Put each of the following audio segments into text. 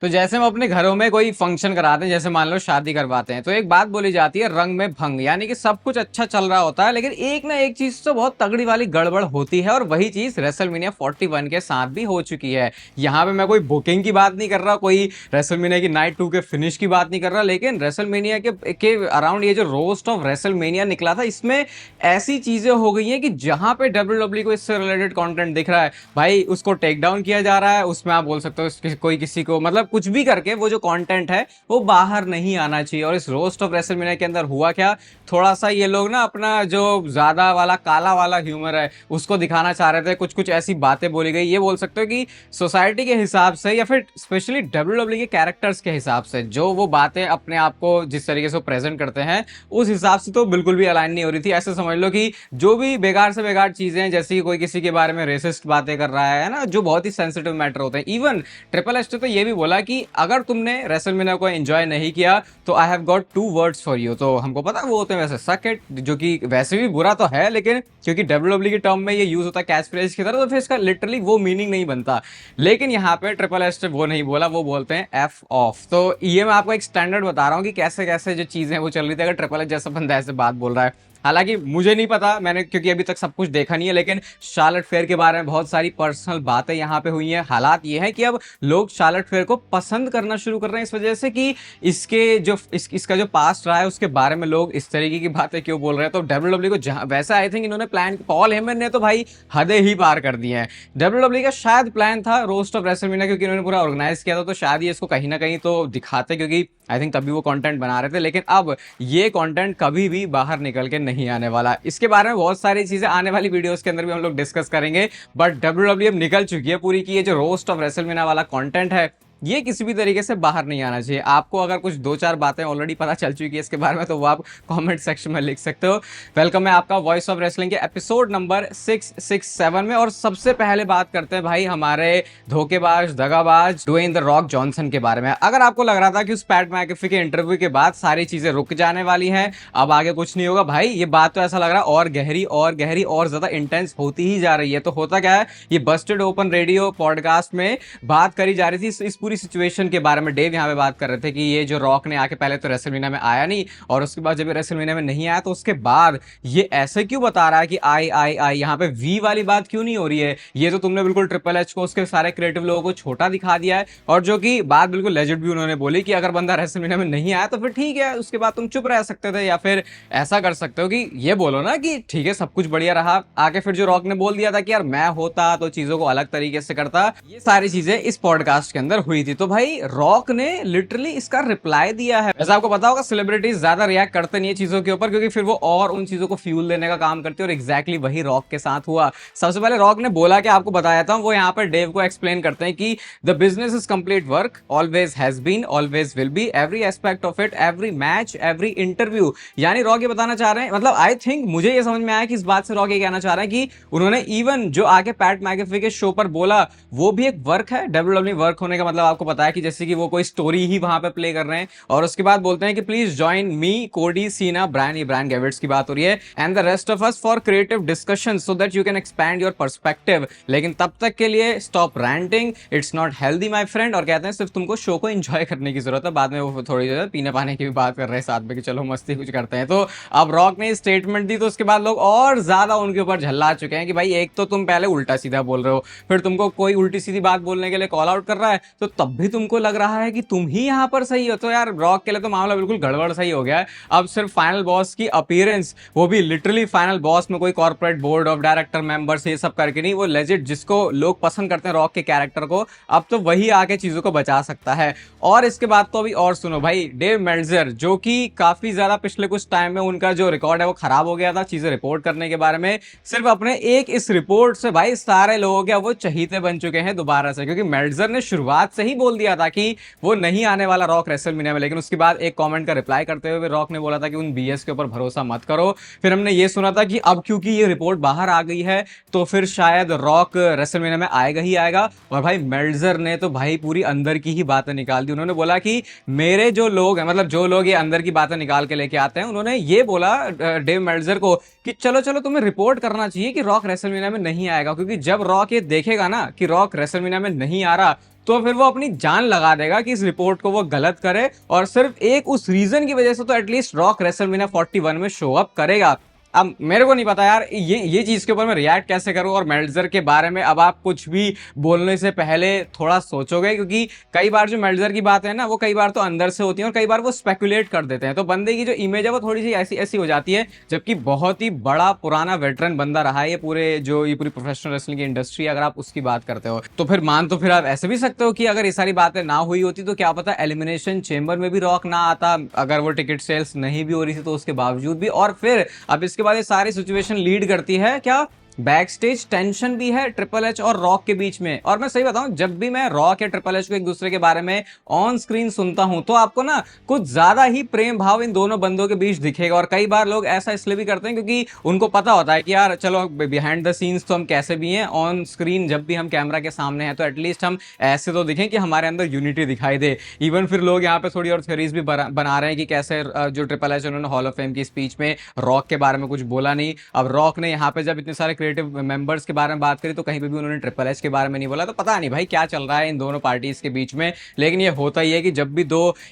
तो जैसे हम अपने घरों में कोई फंक्शन कराते हैं, जैसे मान लो शादी करवाते हैं, तो एक बात बोली जाती है रंग में भंग, यानी कि सब कुछ अच्छा चल रहा होता है लेकिन एक ना एक चीज तो बहुत तगड़ी वाली गड़बड़ होती है, और वही चीज रेसलमेनिया 41 के साथ भी हो चुकी है। यहाँ पे मैं कोई बुकिंग की बात नहीं कर रहा, कोई रेसलमेनिया की नाइट 2 के फिनिश की बात नहीं कर रहा, लेकिन रेसलमेनिया के अराउंड ये जो रोस्ट ऑफ रेसलमेनिया निकला था, इसमें ऐसी चीजें हो गई हैं कि जहां पे डब्ल्यू को इससे रिलेटेड कंटेंट दिख रहा है, भाई उसको टेक डाउन किया जा रहा है। उसमें आप बोल सकते हो कोई किसी को मतलब कुछ भी करके वो जो कंटेंट है वो बाहर नहीं आना चाहिए। और इस रोस्ट ऑफ रेसलमेनिया के अंदर हुआ क्या, थोड़ा सा ये लोग ना अपना जो ज्यादा वाला काला वाला ह्यूमर है उसको दिखाना चाह रहे थे। कुछ कुछ ऐसी बातें बोली गई, ये बोल सकते हो कि सोसाइटी के हिसाब से या फिर स्पेशली डब्ल्यू के कैरेक्टर्स के हिसाब से जो वो बातें अपने आप को जिस तरीके से प्रेजेंट करते हैं उस हिसाब से तो बिल्कुल भी अलाइन नहीं हो रही थी। ऐसे समझ लो कि जो भी बेकार से बेकार चीजें, जैसे कि कोई किसी के बारे में रेसिस्ट बातें कर रहा है ना, जो बहुत ही सेंसिटिव मैटर होते हैं। इवन ट्रिपल एच ने तो ये भी बोला कि अगर तुमने रेसलमेनिया को एंजॉय नहीं किया तो I have got 2 words for you. तो हमको पता वो होते हैं वैसे सक इट, जो कि वैसे भी बुरा तो है, लेकिन क्योंकि डब्ल्यू के टर्म में ये यूज होता है कैच फ्रेज की तरह, तो फिर इसका लिटरली वो मीनिंग नहीं बनता। लेकिन यहाँ पे ट्रिपल एच ने वो नहीं बोला, वो बोलते हैं एफ ऑफ। तो ये मैं आपको एक स्टैंडर्ड बता रहा हूँ कि कैसे कैसे जो चीजें वो चल रही थी, अगर ट्रिपल एच जैसा बंदा ऐसे बात बोल रहा है। हालांकि मुझे नहीं पता, मैंने क्योंकि अभी तक सब कुछ देखा नहीं है, लेकिन शार्लेट फेयर के बारे में बहुत सारी पर्सनल बातें यहाँ पे हुई हैं। हालात ये है कि अब लोग शार्लेट फेयर को पसंद करना शुरू कर रहे हैं इस वजह से कि इसका जो पास्ट रहा है उसके बारे में लोग इस तरीके की बातें क्यों बोल रहे हैं। तो डब्ल्यू को जहां वैसे आई थिंक इन्होंने प्लान, पॉल हेमन ने तो भाई हदें ही पार कर दी हैं। डब्ल्यू का शायद प्लान था रोस्ट ऑफ रेसलमेनिया, क्योंकि इन्होंने पूरा ऑर्गेनाइज किया था, तो शायद ये इसको कहीं ना कहीं तो दिखाते, क्योंकि आई थिंक तभी वो कंटेंट बना रहे थे। लेकिन अब ये कंटेंट कभी भी बाहर निकल के नहीं आने वाला। इसके बारे में बहुत सारी चीजें आने वाली वीडियोस के अंदर भी हम लोग डिस्कस करेंगे, बट डब्ल्यू अब निकल चुकी है पूरी की ये जो रोस्ट ऑफ रेसलमेनिया वाला कंटेंट है ये किसी भी तरीके से बाहर नहीं आना चाहिए। आपको अगर कुछ 2-4 बातें ऑलरेडी पता चल चुकी है इसके बारे में तो वो आप कमेंट सेक्शन में लिख सकते हो। वेलकम है आपका वॉइस ऑफ रेसलिंग के एपिसोड नंबर 667 में। और सबसे पहले बात करते हैं भाई हमारे धोखेबाज दगाबाज ड्वेन द रॉक जॉनसन के बारे में। अगर आपको लग रहा था कि उस पैट मैकेफी के इंटरव्यू के बाद सारी चीजें रुक जाने वाली हैं, अब आगे कुछ नहीं होगा, भाई ये बात तो ऐसा लग रहा है और गहरी और गहरी और ज्यादा इंटेंस होती ही जा रही है। तो होता क्या है, ये बस्टेड ओपन रेडियो पॉडकास्ट में बात करी जा रही थी इस पूरी सिचुएशन के बारे में। डेव यहाँ पे बात कर रहे थे कि ये जो रॉक ने आके पहले तो रेसलमेनिया में आया नहीं, और उसके बाद जब ये रेसलमेनिया में नहीं आया तो उसके बाद ये ऐसे क्यों बता रहा है कि आई आई आई, यहाँ पे वी वाली बात क्यों नहीं हो रही है। ये तो तुमने बिल्कुल ट्रिपल एच को, उसके सारे क्रिएटिव लोगों को छोटा दिखा दिया है। और जो कि बात बिल्कुल लेजिट भी उन्होंने बोली कि अगर बंदा रेसलमेनिया में नहीं आया तो फिर ठीक है, उसके बाद तुम चुप रह सकते थे, या फिर ऐसा कर सकते हो कि ये बोलो ना कि ठीक है सब कुछ बढ़िया रहा। आगे फिर जो रॉक ने बोल दिया था कि यार मैं होता तो चीजों को अलग तरीके से करता, ये सारी चीजें इस पॉडकास्ट के अंदर हुई थी। तो भाई रॉक ने लिटरली इसका रिप्लाई दिया है। वैसे आपको पता होगा सेलिब्रिटीज ज्यादा रिएक्ट करते नहीं है चीजों के ऊपर, क्योंकि फिर वो और उन चीजों को फ्यूल देने का काम करते हैं, और एग्जैक्टली वही रॉक के साथ हुआ। सबसे पहले रॉक ने बोला कि आपको बताया था, वो यहाँ पर डेव को एक्सप्लेन करते हैं कि the business is complete work, always has been, always will be, every aspect of it, every match, every interview. यानी रॉक ये बताना चाह रहे हैं, मतलब आई थिंक मुझे ये समझ में आया कि इस बात से रॉक ये कहना चाह रहे हैं कि उन्होंने इवन जो आके पैट मैकेफी के शो पर बोला वो भी एक वर्क है। डब्ल्यूडब्ल्यू वर्क होने का मतलब आपको पता है कि जैसे कि वो कोई स्टोरी ही वहां पे प्ले कर रहे हैं। और उसके बाद बोलते हैं कि प्लीज ज्वाइन मी, कोडी, सीना, ब्रायन, ये ब्रायन गेविट्स की बात हो रही है, and the rest of us for creative discussion so that you can expand your perspective. लेकिन तब तक के लिए stop ranting, it's not healthy my friend. और कहते हैं सिर्फ तुमको शो को एंजॉय करने की जरूरत है। बाद में वो थोड़ी देर पीने पाने की भी बात कर रहे हैं साथ में कि चलो मस्ती कुछ करते हैं। तो अब रॉक ने स्टेटमेंट दी तो उसके बाद लोग और ज्यादा उनके ऊपर झल्ला चुके हैं कि भाई एक तो तुम पहले उल्टा सीधा बोल रहे हो, फिर तुमको कोई उल्टी सीधी बात बोलने के लिए कॉल आउट कर रहा है, तो तब भी तुमको लग रहा है कि तुम ही यहाँ पर सही हो। तो यार रॉक के लिए तो मामला बिल्कुल गड़बड़ सही हो गया है। अब सिर्फ फाइनल बॉस की अपीयरेंस, वो भी लिटरली फाइनल बॉस में कोई corporate board of director members ये सब करके नहीं, वो लेजिट जिसको लोग पसंद करते हैं रॉक के कैरेक्टर को, अब तो वही आके चीजों को बचा सकता है। और इसके बाद तो अभी और सुनो भाई, डेव मेल्जर जो कि काफी ज्यादा पिछले कुछ टाइम में उनका जो रिकॉर्ड है वो खराब हो गया था चीजें रिपोर्ट करने के बारे में, सिर्फ अपने एक इस रिपोर्ट से भाई सारे लोगों के वो चहीते बन चुके हैं दोबारा से। क्योंकि मेल्जर ने शुरुआत से ही बोल दिया था कि वो नहीं आने वाला रॉक रेसलमेनिया में, लेकिन उसके बाद एक कमेंट का रिप्लाई करते हुए रॉक ने बोला था कि उन बीएस के ऊपर भरोसा मत करो। फिर हमने ये सुना था कि अब क्योंकि ये रिपोर्ट बाहर आ गई है तो फिर शायद रॉक रेसलमेनिया में आएगा ही आएगा। और भाई मेल्जर ने तो भाई पूरी अंदर की ही बातें निकाल दी। उन्होंने बोला कि मेरे जो लोग हैं, मतलब जो लोग ये अंदर की बातें निकाल के लेके आते हैं, उन्होंने ये बोला डेव मेल्जर को कि चलो चलो तुम्हें रिपोर्ट करना चाहिए कि रॉक रेसलमेनिया में नहीं आएगा, क्योंकि जब रॉक ये देखेगा ना कि रॉक रेसलमेनिया में नहीं आ रहा तो फिर वो अपनी जान लगा देगा कि इस रिपोर्ट को वो गलत करे, और सिर्फ एक उस रीजन की वजह से तो एटलीस्ट रॉक रेसलमेनिया 41 में शो अप करेगा। अब मेरे को नहीं पता यार ये चीज के ऊपर मैं रिएक्ट कैसे करूं, और मेल्जर के बारे में अब आप कुछ भी बोलने से पहले थोड़ा सोचोगे, क्योंकि कई बार जो मेल्जर की बात है ना वो कई बार तो अंदर से होती है और कई बार वो स्पेकुलेट कर देते हैं, तो बंदे की जो इमेज है वो थोड़ी सी ऐसी ऐसी हो जाती है, जबकि बहुत ही बड़ा पुराना वेटरन बंदा रहा है ये पूरी प्रोफेशनल रेसलिंग की इंडस्ट्री, अगर आप उसकी बात करते हो तो फिर मान तो फिर आप ऐसे भी सकते हो कि अगर ये सारी बातें ना हुई होती तो क्या पता एलिमिनेशन चेंबर में भी रॉक ना आता, अगर वो टिकट सेल्स नहीं भी हो रही थी तो उसके बावजूद भी। और फिर अब इसके बाद ये सारी सिचुएशन लीड करती है क्या, बैक स्टेज टेंशन भी है ट्रिपल एच और रॉक के बीच में। और मैं सही बताऊं, जब भी मैं रॉक या ट्रिपल एच को एक दूसरे के बारे में ऑन स्क्रीन सुनता हूं तो आपको ना कुछ ज्यादा ही प्रेम भाव इन दोनों बंदों के बीच दिखेगा। और कई बार लोग ऐसा इसलिए भी करते हैं क्योंकि उनको पता होता है कि यार चलो बिहाइंड द सीन्स तो हम कैसे भी हैं, ऑन स्क्रीन जब भी हम कैमरा के सामने हैं तो एटलीस्ट हम ऐसे तो दिखें कि हमारे अंदर यूनिटी दिखाई दे। इवन फिर लोग यहाँ पे थोड़ी और थ्योरीज भी बना रहे हैं कि कैसे जो ट्रिपल एच उन्होंने हॉल ऑफ फेम की स्पीच में रॉक के बारे में कुछ बोला नहीं। अब रॉक ने यहाँ पे जब इतने सारे क्रिएटिव मेंबर्स के बारे में बात करी तो कहीं पे भी उन्होंने ट्रिपल एच के बारे में नहीं बोला, तो पता नहीं भाई क्या चल रहा है इन दोनों पार्टीज के बीच में। लेकिन ये होता ही है कि जब भी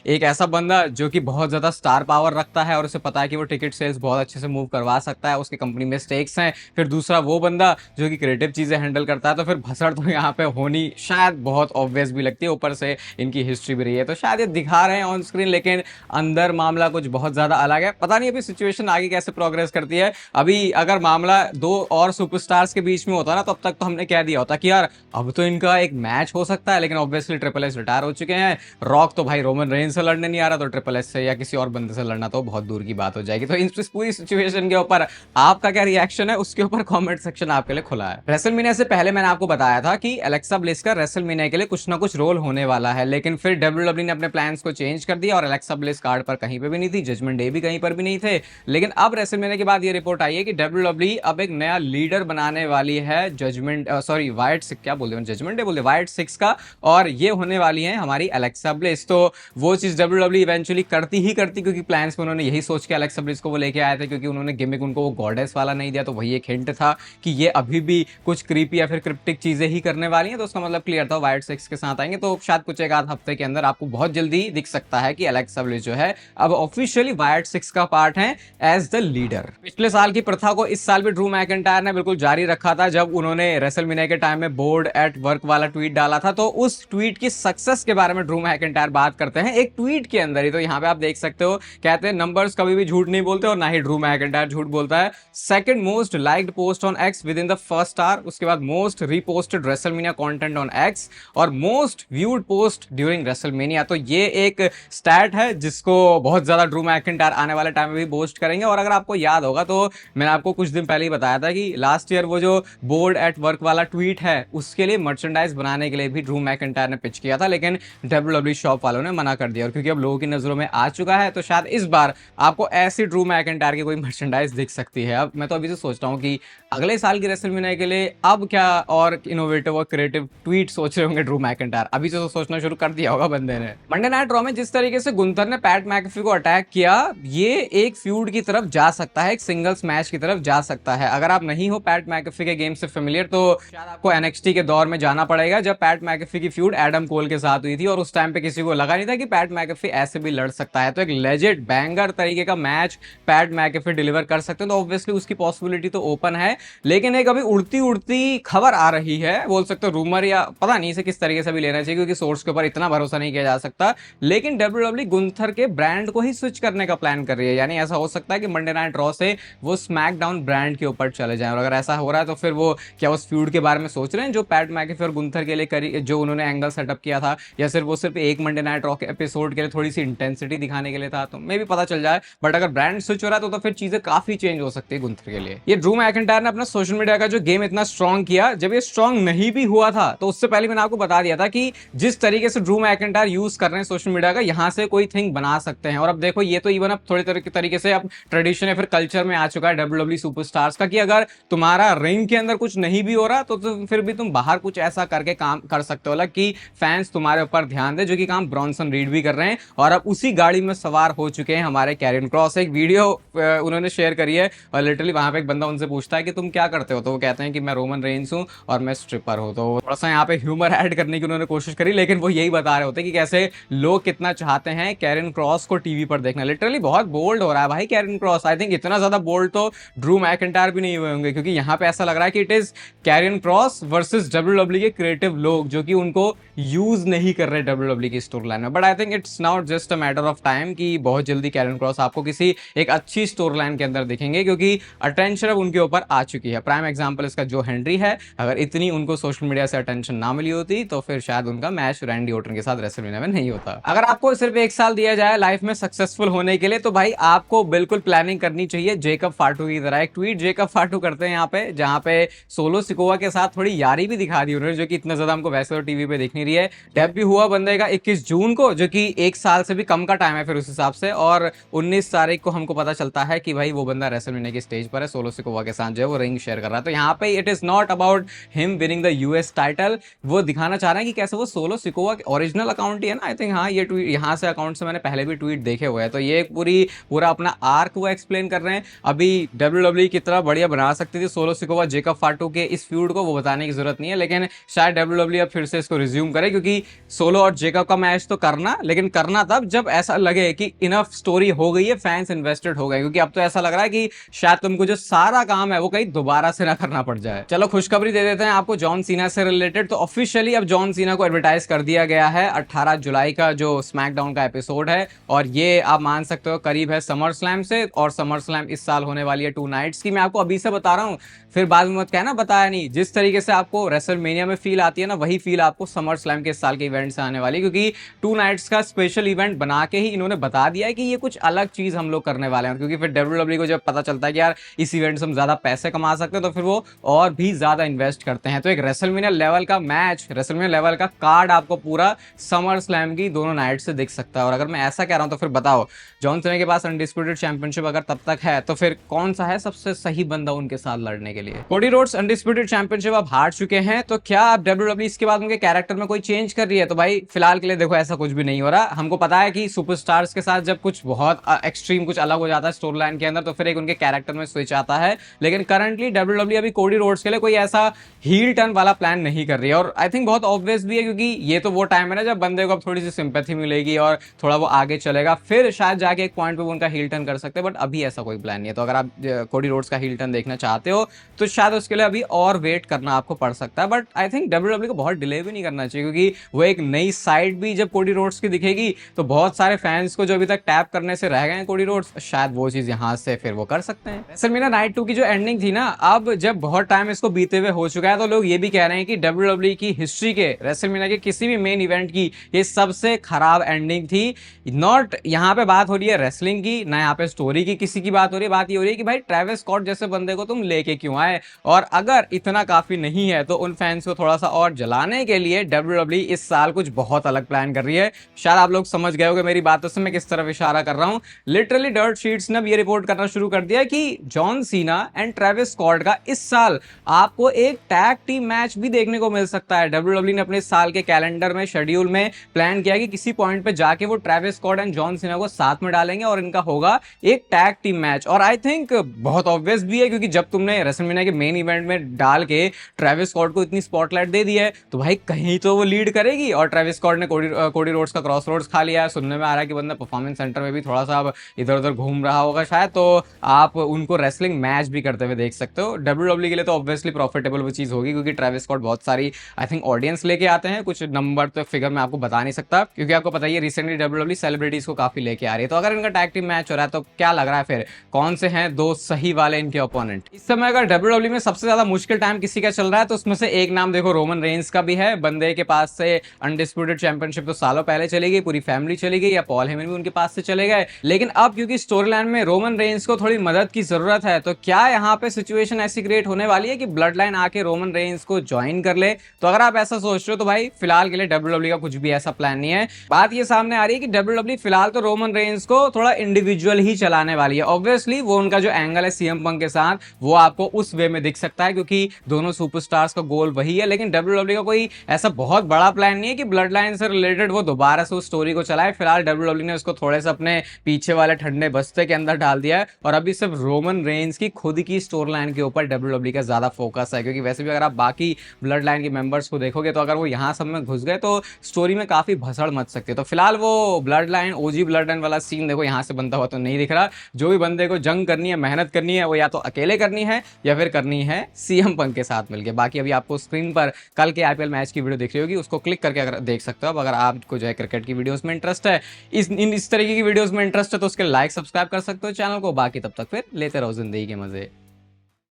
एक ऐसा बंदा जो कि बहुत ज्यादा स्टार पावर रखता है और उसे पता है कि वो टिकट सेल्स बहुत अच्छे से मूव करवा सकता है, उसकी कंपनी में स्टेक्स हैं, फिर दूसरा वो बंदा जो कि क्रिएटिव चीजें हैंडल करता है, तो फिर भसड़ तो यहाँ पे होनी शायद बहुत ऑब्वियस भी लगती है। ऊपर से इनकी हिस्ट्री भी रही है तो शायद ये दिखा रहे हैं ऑन स्क्रीन, लेकिन अंदर मामला कुछ बहुत ज्यादा अलग है। पता नहीं अभी सिचुएशन आगे कैसे प्रोग्रेस करती है। अभी अगर मामला दो और सुपरस्टार्स के बीच में होता ना तो अब तक तो हमने कह दिया होता कि यार अब तो इनका एक मैच हो सकता है, लेकिन ऑब्वियसली ट्रिपल एच रिटायर हो चुके हैं, रॉक तो भाई रोमन रेंज से लड़ने नहीं आ रहा, तो ट्रिपल एच से या किसी और बंदे से लड़ना तो बहुत दूर की बात हो जाएगी। तो इस पूरी सिचुएशन के ऊपर आपका क्या रिएक्शन है उसके ऊपर कमेंट सेक्शन आपके लिए खुला है। रेसलमेनिया से पहले मैंने आपको बताया था कि एलेक्सा ब्लिस का रेसलमेनिया के लिए कुछ ना कुछ रोल होने वाला है, लेकिन फिर डब्ल्यूडब्ल्यूई ने अपने प्लान्स को चेंज कर दिया और एलेक्सा ब्लिस कार्ड पर कहीं पे भी नहीं थी, जजमेंट डे भी कहीं पर भी नहीं थे। लेकिन अब रेसलमेनिया के बाद ये रिपोर्ट आई है कि डब्ल्यूडब्ल्यूई अब एक नया लीडर बनाने वाली है जजमेंट सॉरी वाइट सिक्स क्या बोलते हैं जजमेंट डे बोलते वाइट सिक्स का, और ये होने वाली है हमारी एलेक्सा ब्लिस। तो वो चीज डब्ल्यूडब्ल्यूई इवेंचुअली करती ही करती, क्योंकि प्लान्स में उन्होंने यही सोच के एलेक्सा ब्लिस को वो लेके आए थे, क्योंकि उन्होंने गिमिक उनको वो गॉडेस वाला नहीं दिया, तो वही एक हिंट था कि ये अभी भी कुछ क्रीपी या फिर क्रिप्टिक चीजें ही करने वाली हैं। तो उसका मतलब क्लियर था वाइट सिक्स के साथ आएंगे, तो शायद कुछ एक आध हफ्ते के अंदर आपको बहुत जल्दी दिख सकता है कि एलेक्सा ब्लिस जो है अब ऑफिशियली वाइट सिक्स का पार्ट है एज द लीडर। पिछले साल की प्रथा को इस साल भी ड्रू मैकिंटायर ने बिल्कुल जारी रखा था, जब उन्होंने रेसलमेनिया के टाइम में बोर्ड एट वर्क वाला ट्वीट डाला था। तो उस ट्वीट की सक्सेस के बारे में ड्रू मैकिंटायर बात करते हैं एक ट्वीट के अंदर ही, तो यहाँ पे आप देख सकते हो, कहते हैं नंबर्स कभी भी झूठ नहीं बोलते और ना ही ड्रू मैकिंटायर झूठ बोलता है। Second most liked post on X within the first hour, उसके बाद most reposted WrestleMania content on X और most viewed post during WrestleMania. तो ये एक स्टैट है जिसको बहुत ज्यादा ड्रू मैकिंटायर आने वाले टाइम में भी बोस्ट करेंगे। और अगर आपको याद होगा तो मैंने आपको कुछ दिन पहले ही बताया था कि लास्ट ईयर वो जो बोर्ड एट वर्क वाला ट्वीट है उसके लिए मर्चेंडाइज बनाने के लिए भी ड्रू मैकिंटायर ने पिच किया था, लेकिन डब्ल्यूडब्ल्यूई शॉप वालों ने मना कर दिया। और क्योंकि अब लोगों की नजरों में आ चुका है तो शायद इस बार आपको ऐसी ड्रू मैकिंटायर की कोई मर्चेंडाइज दिख सकती है। अब मैं तो अभी से सोच रहा हूँ कि अगले साल की रेसलमेनिया के लिए अब क्या और इनोवेटिव और क्रिएटिव ट्वीट सोच रहे होंगे ड्रू मैकिंटायर, अभी से तो सोचना शुरू कर दिया होगा बंदे ने। मंडे नाइट रॉ में जिस तरीके से गुंथर ने पैट मैकेफी को अटैक किया, ये एक फ्यूड की तरफ जा सकता है, एक सिंगल्स मैच की तरफ जा सकता है। अगर आप नहीं हो पैट मैकेफी के गेम से फेमिलियर तो शायद आपको एनएक्सटी के दौर में जाना पड़ेगा, जब पैट मैकेफी की फ्यूड एडम कोल के साथ हुई थी और उस टाइम पे किसी को लगा नहीं था कि पैट मैकेफी ऐसे भी लड़ सकता है। तो एक लेजेंड बैंगर तरीके का मैच पैट मैकेफी डिलीवर कर सकते हैं, तो ऑब्वियसली उसकी पॉसिबिलिटी तो ओपन है। लेकिन एक अभी उड़ती उड़ती खबर आ रही है, बोल सकते हो रूमर या पता नहीं इसे किस तरीके से भी लेना चाहिए क्योंकि सोर्स के ऊपर इतना भरोसा नहीं किया जा सकता, लेकिन डब्ल्यूडब्ल्यूई गुंथर के ब्रांड को ही स्विच करने का प्लान कर रही है। यानी ऐसा हो सकता है कि मंडे नाइट रॉ से वो स्मैकडाउन ब्रांड के ऊपर चले जाएं। और अगर ऐसा हो रहा है तो फिर वो क्या उस फ्यूड के बारे में सोच रहे हैं जो पैट मैकेफी और गुंथर के लिए करी, जो उन्होंने एंगल सेटअप किया था, या सिर्फ एक मंडे नाइट रॉ के एपिसोड के लिए थोड़ी सी इंटेंसिटी दिखाने के लिए था, तो मे भी पता चल जाए। बट अगर ब्रांड स्विच हो रहा है तो फिर चीजें काफी चेंज हो सकती है गुंथर के लिए। ये ड्रू मैकिंटायर ने अपना सोशल मीडिया का जो गेम इतना स्ट्रॉन्ग किया, जब ये स्ट्रॉन्ग नहीं भी हुआ था तो उससे पहले मैंने आपको बता दिया था कि जिस तरीके से ड्रू मैकिंटायर यूज कर रहे हैं सोशल मीडिया का, यहां से कोई थिंग बना सकते हैं। और अब देखो ये तो इवन अब थोड़ी तरीके से अब ट्रेडिशन या फिर कल्चर में आ चुका है डब्ल्यूडब्ल्यूई सुपरस्टार्स का कि अगर तुम्हारा रिंग के अंदर कुछ नहीं भी हो रहा तो फिर भी तुम बाहर कुछ ऐसा करके काम कर सकते हो अलग कि फैंस तुम्हारे ऊपर ध्यान दे, जो कि काम ब्रॉनसन रीड भी कर रहे हैं। और अब उसी गाड़ी में सवार हो चुके हैं हमारे कैरियन क्रॉस। एक वीडियो उन्होंने शेयर करी है और लिटरली वहां पे एक बंदा उनसे पूछता है कि तुम क्या करते हो, तो वो कहते हैं कि मैं रोमन रेंस हूं और मैं स्ट्रिपर हूं। तो थोड़ा सा यहाँ पे ह्यूमर ऐड करने की उन्होंने कोशिश करी, लेकिन वो यही बता रहे होते कि कैसे लोग कितना चाहते हैं कैरियन क्रॉस को टीवी पर देखना। लिटरली बहुत बोल्ड हो रहा है भाई कैरियन क्रॉस। आई थिंक इतना ज्यादा बोल्ड तो ड्रू मैकिंटायर भी नहीं हुए होंगे, क्योंकि यहाँ पे ऐसा लग रहा है कि it is Karrion Kross versus WW के क्रिएटिव लोग जो कि उनको यूज नहीं कर रहे डब्ल्यूडब्ल्यू की स्टोरी लाइन में। But I think it's not just a matter of time कि बहुत जल्दी कैरियन क्रॉस आपको किसी एक अच्छी स्टोरी लाइन के अंदर दिखेंगे, क्योंकि अटेंशन अब उनके ऊपर आ चुकी है। प्राइम एग्जांपल इसका जो हेनरी है, अगर इतनी उनको सोशल मीडिया से अटेंशन ना मिली होती तो फिर शायद उनका मैच रैंडी ऑर्टन के साथ रेसलमेनिया में नहीं होता। अगर आपको सिर्फ 1 साल दिया जाए लाइफ में सक्सेसफुल होने के लिए, तो भाई आपको बिल्कुल प्लानिंग करनी चाहिए जेकब फाटू की तरह। एक ट्वीट जेकब फाटू करते हैं यहाँ पे, जहां पे सोलो सिकोवा के साथ थोड़ी यारी भी दिखा दी उन्होंने, जो कि इतना ज्यादा हमको वैसे तो टीवी पे दिख नहीं रही है। डेब्यू हुआ बंदे का 21 जून को, जो कि 1 साल से भी कम का टाइम है फिर उस हिसाब से, और 19 तारीख को हमको पता चलता है कि भाई वो बंदा रेसलमेनिया की स्टेज पर है सोलो सिकोवा के साथ जो है वो रिंग शेयर कर रहा है। तो यहाँ पे it is not about him winning the US title, वो दिखाना चाह रहे हैं कि कैसे वो सोलो सिकोवा के ओरिजिनल अकाउंट ही है ना, आई थिंक हाँ ये ट्वीट यहाँ से अकाउंट से मैंने पहले भी ट्वीट देखे हुए हैं। तो ये पूरा अपना आर्क वो एक्सप्लेन कर रहे हैं। अभी डब्ल्यूडब्ल्यूई की तरह बढ़िया बना सकती थी सोलो सिकोवा जेकब फाटू के इस फ्यूड को, वो बताने की जरूरत नहीं है, लेकिन शायद डब्ल्यूडब्ल्यूई अब फिर से इसको रिज्यूम करे, क्योंकि सोलो और जेकब का मैच तो करना, लेकिन करना तब जब ऐसा लगे कि इनफ स्टोरी हो गई है, फैंस इन्वेस्टेड हो गए, क्योंकि अब तो ऐसा लग रहा है कि शायद तुमको जो सारा काम है वो कहीं दोबारा से ना करना पड़ जाए। चलो खुशखबरी दे देते हैं आपको जॉन सीना से रिलेटेड। तो ऑफिशियली अब जॉन सीना को एडवर्टाइज कर दिया गया है 18 जुलाई का जो स्मैकडाउन का एपिसोड है, और ये आप मान सकते हो करीब है समर स्लैम से, और समर स्लैम इस साल होने वाली है 2 नाइट्स की। मैं आपको अभी से बता रहा हूँ, फिर बाद में मत कहना बताया नहीं। जिस तरीके से आपको रेसलमेनिया में फील आती है ना, वही फील आपको समर स्लैम के इस साल के इवेंट से आने वाली, क्योंकि 2 नाइट्स का स्पेशल इवेंट बना के ही इन्होंने बता दिया है कि ये कुछ अलग चीज हम लोग करने वाले हैं। क्योंकि फिर डब्ल्यूडब्ल्यूई को जब पता चलता है कि यार इस इवेंट से हम ज्यादा पैसे कमा सकते हैं, तो फिर वो और भी ज्यादा इन्वेस्ट करते हैं। तो एक रेसलमेनिया लेवल का मैच, रेसलमेनिया लेवल का कार्ड आपको पूरा समर स्लैम की दोनों नाइट से दिख सकता है। और अगर मैं ऐसा कह रहा हूं तो फिर बताओ, जॉन सीना के पास अनडिस्प्यूटेड चैंपियनशिप अगर तब तक है, तो फिर कौन सा है सबसे सही बंदा उनके साथ लड़ने के लिए। कोडी रोड्स अनडिस्प्यूटेड चैंपियनशिप अब हार चुके हैं, तो क्या अब डब्ल्यूडब्ल्यूई इसके बाद उनके कैरेक्टर में कोई चेंज कर रही है? तो भाई फिलहाल के लिए देखो ऐसा कुछ भी नहीं हो रहा। हमको पता है कि सुपरस्टार्स के साथ जब कुछ बहुत एक्सट्रीम कुछ अलग हो जाता है स्टोरी लाइन के अंदर, तो फिर एक उनके कैरेक्टर में स्विच आता है। लेकिन करंटली डब्ल्यूडब्ल्यूई अभी कोडी रोड्स के लिए कोई ऐसा हील टर्न वाला प्लान नहीं कर रही है, और आई थिंक बहुत ऑब्वियस भी है, क्योंकि ये तो वो टाइम है ना जब बंदे को अब थोड़ी सी सिंपैथी मिलेगी और थोड़ा वो आगे चलेगा, फिर शायद जाके एक पॉइंट पे वो उनका हील टर्न कर सकते हैं। बट अभी ऐसा कोई प्लान नहीं है। तो अगर आप कोडी रोड्स का हील टर्न देखना चाहते हो तो शायद उसके लिए अभी और वेट करना आपको पड़ सकता है। बट आई थिंक डब्ल्यूडब्ल्यूई को बहुत डिले भी नहीं करना चाहिए, क्योंकि वो एक नई साइड भी जब कोडी रोड्स की दिखेगी तो बहुत सारे फैंस को जो अभी तक टैप करने से रह गए हैं कोडी रोड्स, शायद वो चीज यहाँ से फिर वो कर सकते हैं। रेसलमेनिया नाइट 2 की जो एंडिंग थी ना, अब जब बहुत टाइम इसको बीते हुए हो चुका है, तो लोग ये भी कह रहे हैं कि डब्ल्यूडब्ल्यूई की हिस्ट्री के रेसलमेनिया के किसी भी मेन इवेंट की ये सबसे खराब एंडिंग थी। नॉट यहाँ पे बात हो रही है रेसलिंग की, ना यहाँ पे स्टोरी की किसी की बात हो रही है। बात ये हो रही है कि भाई ट्रेविस स्कॉट जैसे बंदे को तुम लेके क्यों आए, और अगर इतना काफी नहीं है तो उन फैंस को थोड़ा सा और जलाने के लिए डब्ल्यूडब्ल्यूई इस साल कुछ बहुत अलग प्लान कर रही है। शायद आप लोग समझ गए होंगे मेरी बातों से मैं किस तरफ इशारा कर रहा हूं। लिटरली डर्ट शीट्स ने ये रिपोर्ट करना शुरू कर दिया कि John Cena and Travis Scott का इस साल आपको एक टैग टीम मैच भी देखने को मिल सकता है। डब्ल्यूडब्ल्यूई ने अपने साल के कैलेंडर में शेड्यूल में प्लान किया कि किसी पॉइंट पे जाके वो Travis Scott and John Cena को साथ में डालेंगे और इनका होगा एक टैग टीम मैच। और आई थिंक बहुत ऑब्वियस भी है, क्योंकि जब तुमने रेसलमेनिया के मेन इवेंट में डाल के ट्रेविस स्कॉट को इतनी स्पॉटलाइट दे दी है, तो भाई कहीं तो वो लीड करेगी। और ट्रेविस स्कॉट ने कोडी रोड्स का क्रॉस रोड्स खा लिया है, सुनने में आ रहा है कि बंदा परफॉर्मेंस सेंटर में भी थोड़ा सा अब इधर उधर घूम रहा होगा शायद, तो आप उनको रेसलिंग मैच भी करते हुए देख सकते हो। डब्ल्यूडब्ल्यूई के लिए तो ऑब्वियसली प्रॉफिटेबल वो चीज होगी, क्योंकि ट्रेविस स्कॉट बहुत सारी आई थिंक ऑडियंस लेके आते हैं। कुछ नंबर तो फिगर मैं आपको बता नहीं सकता, क्योंकि आपको पता ही है रिसेंटली डब्ल्यूडब्ल्यूई सेलिब्रिटीज को काफी लेके आ रही है। तो अगर इनका टैग टीम मैच हो रहा है तो क्या लग रहा है फिर कौन से हैं दो सही वाले इनके ओपोनेंट? इस समय अगर डब्ल्यूडब्ल्यूई में सबसे ज्यादा मुश्किल टाइम किसी का चल रहा है तो उसमें से एक नाम देखो रोमन रेंस का भी है। बंदे के पास से अनडिस्प्यूटेड चैंपियनशिप तो सालों पहले चली गई, पूरी फैमिली चली गई, या पॉल हेमन भी उनके पास से चले गए। लेकिन अब क्योंकि स्टोरी लाइन में रोमन रेंस को थोड़ी मदद की जरूरत है, तो क्या यहाँ पे सिचुएशन ऐसी क्रिएट होने वाली है कि ब्लड लाइन आके रोमन रेंस को ज्वाइन कर ले? तो अगर आप ऐसा सोच रहे हो तो भाई फिलहाल के लिए डब्ल्यूडब्ल्यूई का कुछ भी ऐसा प्लान नहीं है। बात ये सामने आ रही है कि डब्ल्यूडब्ल्यूई फिलहाल तो रोमन रेंस को थोड़ा इंडिविजुअल ही चलाने वाली है। ऑब्वियसली वो उनका जो एंगल है सीएम पंक के साथ वो आपको उस वे में दिख सकता है, क्योंकि दोनों सुपरस्टार्स का गोल वही है। लेकिन WWE का कोई ऐसा बहुत बड़ा प्लान नहीं है कि ब्लड लाइन से रिलेटेड वो दोबारा से उस स्टोरी को चलाए। फिलहाल WWE ने उसको थोड़े से अपने पीछे वाले ठंडे बस्ते के अंदर डाल दिया है, और अभी सिर्फ रोमन रेंज की खुद की स्टोरी लाइन के ऊपर WWE का ज्यादा फोकस है। क्योंकि वैसे भी अगर आप बाकी ब्लड लाइन के मेंबर्स को देखोगे तो अगर वो यहाँ सब में घुस गए तो स्टोरी में काफी भसड़ मच सकती है। तो फिलहाल वो ब्लड लाइन, ओजी ब्लड लाइन वाला सीन देखो यहाँ से बनता हुआ तो नहीं दिख रहा। जो भी बंदे को जंग करनी है, मेहनत करनी है, वो या तो अकेले करनी है या फिर करनी है सीएम पंक के साथ मिलकर। बाकी अभी आपको स्क्रीन पर कल के आईपीएल मैच की वीडियो दिख रही होगी, उसको क्लिक करके अगर देख सकते हो। अब अगर आपको जो है क्रिकेट की वीडियोस में इंटरेस्ट है, इस तरीके की वीडियोस में इंटरेस्ट है, तो उसके लाइक सब्सक्राइब कर सकते हो चैनल को। बाकी तब तक फिर लेते रहो जिंदगी के मजे।